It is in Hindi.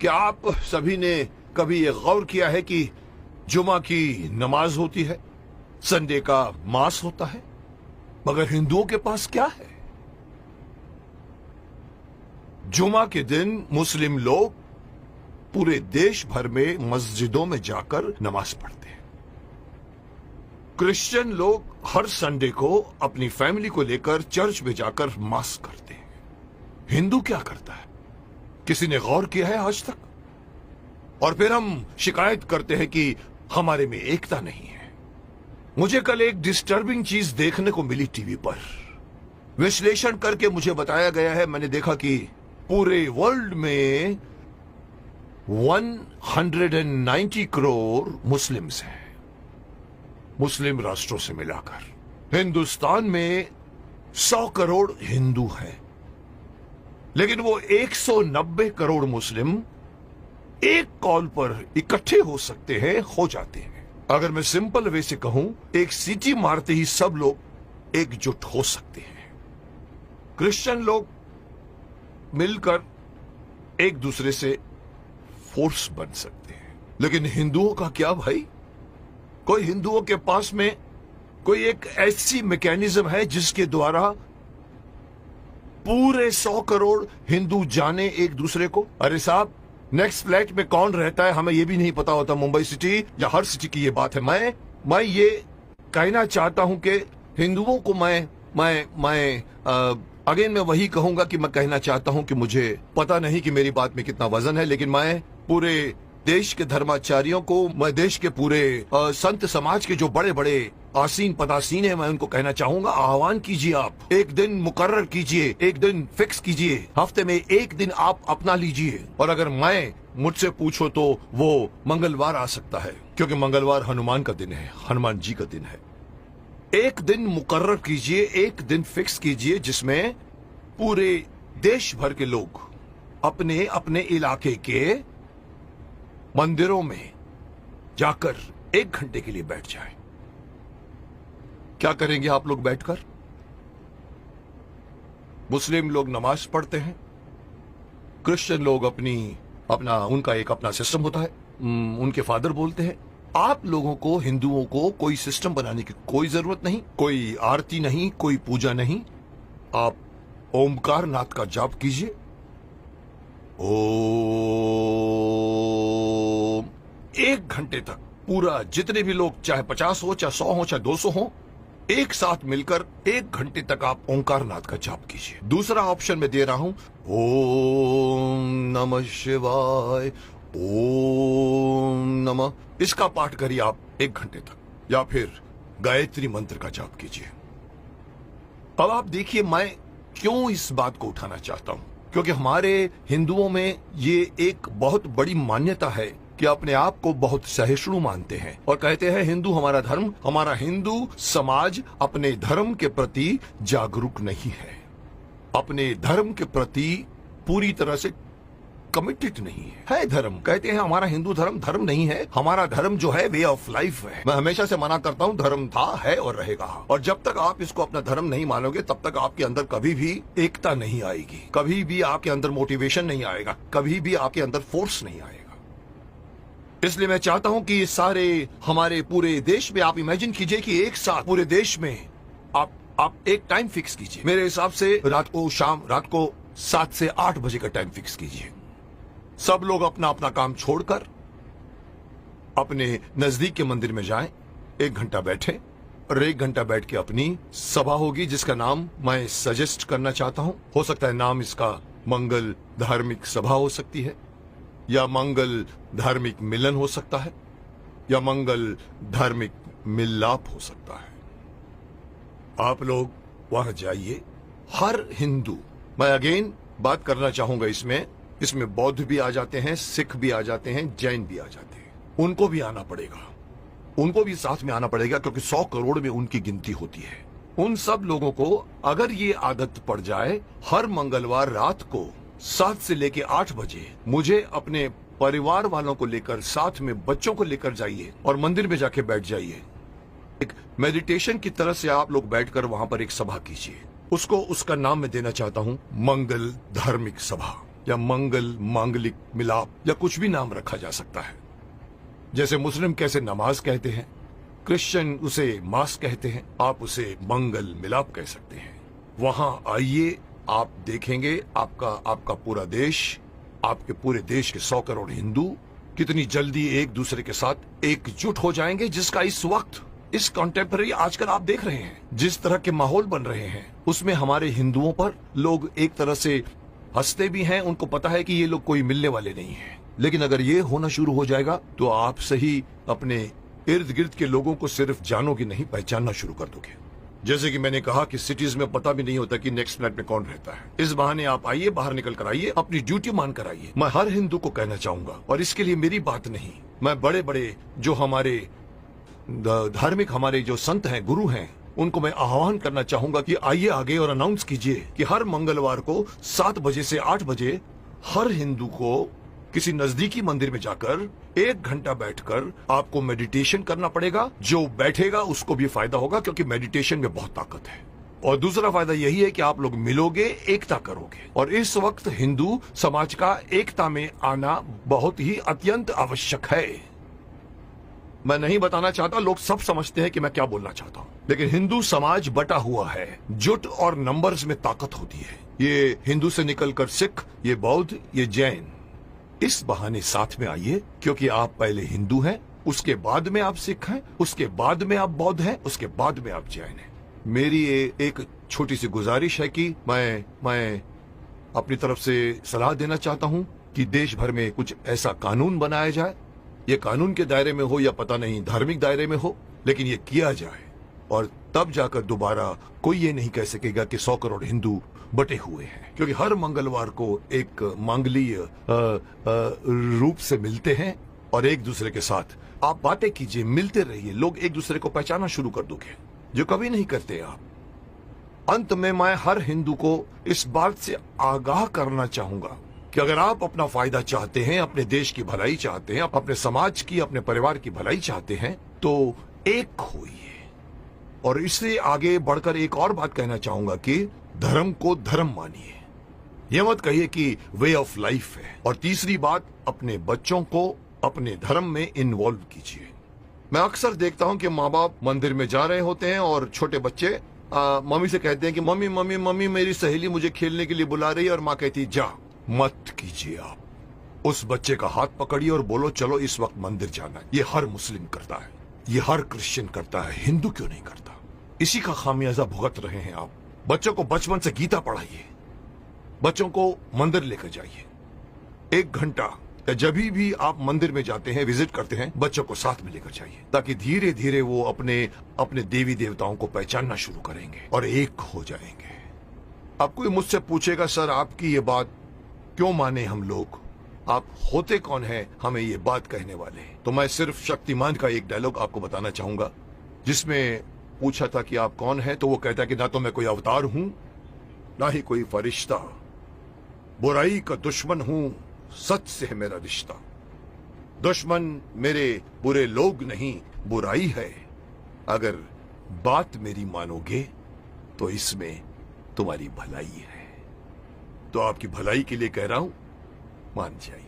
क्या आप सभी ने कभी ये गौर किया है कि जुमा की नमाज होती है, संडे का मास होता है, मगर हिंदुओं के पास क्या है? जुमा के दिन मुस्लिम लोग पूरे देश भर में मस्जिदों में जाकर नमाज पढ़ते हैं। क्रिश्चियन लोग हर संडे को अपनी फैमिली को लेकर चर्च में जाकर मास करते हैं। हिंदू क्या करता है? किसी ने गौर किया है आज तक? और फिर हम शिकायत करते हैं कि हमारे में एकता नहीं है। मुझे कल एक डिस्टर्बिंग चीज देखने को मिली टीवी पर। विश्लेषण करके मुझे बताया गया है, मैंने देखा कि पूरे वर्ल्ड में 190 करोड़ मुस्लिम्स हैं, मुस्लिम राष्ट्रों से मिलाकर। हिंदुस्तान में 100 करोड़ हिंदू हैं, लेकिन वो 190 करोड़ मुस्लिम एक कॉल पर इकट्ठे हो सकते हैं, हो जाते हैं। अगर मैं सिंपल वे से कहूं, एक सीटी मारते ही सब लोग एकजुट हो सकते हैं। क्रिश्चियन लोग मिलकर एक दूसरे से फोर्स बन सकते हैं, लेकिन हिंदुओं का क्या भाई? कोई हिंदुओं के पास में कोई एक ऐसी मैकेनिज्म है जिसके द्वारा पूरे 100 करोड़ हिंदू जाने एक दूसरे को? अरे साहब, नेक्स्ट फ्लैट में कौन रहता है हमें यह भी नहीं पता होता। मुंबई सिटी या हर सिटी की ये बात है। मैं ये कहना चाहता हूं कि हिंदुओं को अगेन मैं वही कहूंगा कि मैं कहना चाहता हूं कि मुझे पता नहीं कि मेरी बात में कितना वजन है, लेकिन मैं पूरे देश के धर्माचार्यों को, मैं देश के पूरे संत समाज के जो बड़े बड़े आसीन पदासीन है, मैं उनको कहना चाहूंगा, आह्वान कीजिए, आप एक दिन मुकर्रर कीजिए, एक दिन फिक्स कीजिए, हफ्ते में एक दिन आप अपना लीजिए। और अगर मुझसे पूछो तो वो मंगलवार आ सकता है, क्योंकि मंगलवार हनुमान का दिन है, हनुमान जी का दिन है। एक दिन मुकर्रर कीजिए, एक दिन फिक्स कीजिए, जिसमें पूरे देश भर के लोग अपने अपने इलाके के मंदिरों में जाकर 1 घंटे के लिए बैठ जाएं। क्या करेंगे आप लोग बैठकर? मुस्लिम लोग नमाज पढ़ते हैं, क्रिश्चियन लोग उनका एक अपना सिस्टम होता है, उनके फादर बोलते हैं। आप लोगों को, हिंदुओं को, कोई सिस्टम बनाने की कोई जरूरत नहीं, कोई आरती नहीं, कोई पूजा नहीं। आप ओमकार नाथ का जाप कीजिए। ओम 1 घंटे तक पूरा, जितने भी लोग, चाहे 50 हो, चाहे 100 हो, चाहे 200 हो, एक साथ मिलकर 1 घंटे तक आप ओंकार नाथ का जाप कीजिए। दूसरा ऑप्शन मैं दे रहा हूं, ओम नमः शिवाय, ओम नमः, इसका पाठ करिए आप 1 घंटे तक, या फिर गायत्री मंत्र का जाप कीजिए। अब आप देखिए मैं क्यों इस बात को उठाना चाहता हूं, क्योंकि हमारे हिंदुओं में ये एक बहुत बड़ी मान्यता है कि अपने आप को बहुत सहिष्णु मानते हैं और कहते हैं हिंदू हमारा धर्म, हमारा हिंदू समाज अपने धर्म के प्रति जागरूक नहीं है, अपने धर्म के प्रति पूरी तरह से कमिटेड नहीं है। धर्म कहते हैं हमारा हिंदू धर्म धर्म नहीं है, हमारा धर्म जो है वे ऑफ लाइफ है। मैं हमेशा से मना करता हूं, धर्म था, है और रहेगा। और जब तक आप इसको अपना धर्म नहीं मानोगे, तब तक आपके अंदर कभी भी एकता नहीं आएगी, कभी भी आपके अंदर मोटिवेशन नहीं आएगा, कभी भी आपके अंदर फोर्स नहीं आएगा। इसलिए मैं चाहता हूं कि सारे हमारे पूरे देश में आप इमेजिन कीजिए कि एक साथ पूरे देश में आप एक टाइम फिक्स कीजिए। मेरे हिसाब से रात को 7 से 8 बजे का टाइम फिक्स कीजिए। सब लोग अपना अपना काम छोड़कर अपने नजदीक के मंदिर में जाएं, 1 घंटा बैठें और 1 घंटा बैठ के अपनी सभा होगी, जिसका नाम मैं सजेस्ट करना चाहता हूं। हो सकता है नाम इसका मंगल धार्मिक सभा हो सकती है, या मंगल धार्मिक मिलन हो सकता है, या मंगल धार्मिक मिलाप हो सकता है। आप लोग वहां जाइए। हर हिंदू, मैं अगेन बात करना चाहूंगा, इसमें बौद्ध भी आ जाते हैं, सिख भी आ जाते हैं, जैन भी आ जाते हैं, उनको भी आना पड़ेगा, उनको भी साथ में आना पड़ेगा, क्योंकि 100 करोड़ में उनकी गिनती होती है। उन सब लोगों को अगर ये आदत पड़ जाए, हर मंगलवार रात को 7 से लेके 8 बजे मुझे अपने परिवार वालों को लेकर, साथ में बच्चों को लेकर जाइए और मंदिर में जाके बैठ जाइए। एक मेडिटेशन की तरह से आप लोग बैठकर वहां पर एक सभा कीजिए। उसका नाम मैं देना चाहता हूं मंगल धार्मिक सभा। या मंगल, मांगलिक, मिलाप या कुछ भी नाम रखा जा सकता है। जैसे मुस्लिम कैसे नमाज कहते हैं, क्रिश्चियन उसे मास कहते हैं, आप उसे मंगल मिलाप कह सकते हैं। वहां आइए, आप देखेंगे आपका पूरा देश, आपके पूरे देश के 100 करोड़ हिंदू कितनी जल्दी एक दूसरे के साथ एकजुट हो जाएंगे, जिसका इस वक्त, इस कॉन्टेम्पररी आजकल आप देख रहे हैं जिस तरह के माहौल बन रहे हैं, उसमें हमारे हिंदुओं पर लोग एक तरह से हंसते भी हैं। उनको पता है कि ये लोग कोई मिलने वाले नहीं हैं। लेकिन अगर ये होना शुरू हो जाएगा तो आप सही अपने इर्द गिर्द के लोगों को सिर्फ जानोगे नहीं, पहचानना शुरू कर दोगे। जैसे कि मैंने कहा कि सिटीज में पता भी नहीं होता कि नेक्स्ट फ्लैट में कौन रहता है। इस बहाने आप आइए, बाहर निकल कर आइए, अपनी ड्यूटी मान कर आइए। मैं हर हिंदू को कहना चाहूंगा, और इसके लिए मेरी बात नहीं, मैं बड़े बड़े जो हमारे धार्मिक हमारे जो संत हैं, गुरु हैं, उनको मैं आह्वान करना चाहूंगा कि आइए आगे और अनाउंस कीजिए कि हर मंगलवार को 7 बजे से 8 बजे हर हिंदू को किसी नजदीकी मंदिर में जाकर 1 घंटा बैठकर आपको मेडिटेशन करना पड़ेगा। जो बैठेगा उसको भी फायदा होगा, क्योंकि मेडिटेशन में बहुत ताकत है। और दूसरा फायदा यही है कि आप लोग मिलोगे, एकता करोगे। और इस वक्त हिंदू समाज का एकता में आना बहुत ही अत्यंत आवश्यक है। मैं नहीं बताना चाहता, लोग सब समझते हैं कि मैं क्या बोलना चाहता हूं, लेकिन हिंदू समाज बटा हुआ है। जुट और नंबर्स में ताकत होती है। ये हिंदू से निकलकर सिख, ये बौद्ध, ये जैन, इस बहाने साथ में आइए, क्योंकि आप पहले हिंदू हैं, उसके बाद में आप सिख हैं, उसके बाद में आप बौद्ध हैं, उसके बाद में आप जैन हैं। मेरी एक छोटी सी गुजारिश है कि मैं अपनी तरफ से सलाह देना चाहता हूं कि देश भर में कुछ ऐसा कानून बनाया जाए। ये कानून के दायरे में हो या पता नहीं धार्मिक दायरे में हो, लेकिन ये किया जाए, और तब जाकर दोबारा कोई ये नहीं कह सकेगा कि 100 करोड़ हिंदू बटे हुए हैं। क्योंकि हर मंगलवार को एक मांगलीय रूप से मिलते हैं और एक दूसरे के साथ आप बातें कीजिए, मिलते रहिए, लोग एक दूसरे को पहचानना शुरू कर दोगे, जो कभी नहीं करते आप। अंत में मैं हर हिंदू को इस बात से आगाह करना चाहूंगा कि अगर आप अपना फायदा चाहते हैं, अपने देश की भलाई चाहते हैं, अपने समाज की, अपने परिवार की भलाई चाहते हैं, तो एक होइए। और इससे आगे बढ़कर एक और बात कहना चाहूंगा कि धर्म को धर्म मानिए, यह मत कहिए कि वे ऑफ लाइफ है। और तीसरी बात, अपने बच्चों को अपने धर्म में इन्वॉल्व कीजिए। मैं अक्सर देखता हूं कि माँ बाप मंदिर में जा रहे होते हैं और छोटे बच्चे मम्मी से कहते हैं कि मम्मी मम्मी मम्मी मेरी सहेली मुझे खेलने के लिए बुला रही है, और माँ कहती है जा मत कीजिए। आप उस बच्चे का हाथ पकड़िए और बोलो चलो इस वक्त मंदिर जाना है। ये हर मुस्लिम करता है, ये हर क्रिश्चियन करता है, हिंदू क्यों नहीं करता? इसी का खामियाजा भुगत रहे हैं आप। बच्चों को बचपन से गीता पढ़ाइए, बच्चों को मंदिर लेकर जाइए। 1 घंटा या जब भी आप मंदिर में जाते हैं, विजिट करते हैं, बच्चों को साथ में लेकर जाइए, ताकि धीरे धीरे वो अपने देवी देवताओं को पहचानना शुरू करेंगे और एक हो जाएंगे। अब कोई मुझसे पूछेगा सर आपकी ये बात क्यों माने हम लोग, आप होते कौन है हमें ये बात कहने वाले? तो मैं सिर्फ शक्तिमान का एक डायलॉग आपको बताना चाहूंगा, जिसमें पूछा था कि आप कौन है, तो वो कहता है कि ना तो मैं कोई अवतार हूं, ना ही कोई फरिश्ता, बुराई का दुश्मन हूं, सच से है मेरा रिश्ता। दुश्मन मेरे बुरे लोग नहीं, बुराई है। अगर बात मेरी मानोगे तो इसमें तुम्हारी भलाई है। तो आपकी भलाई के लिए कह रहा हूं, मान जाइए।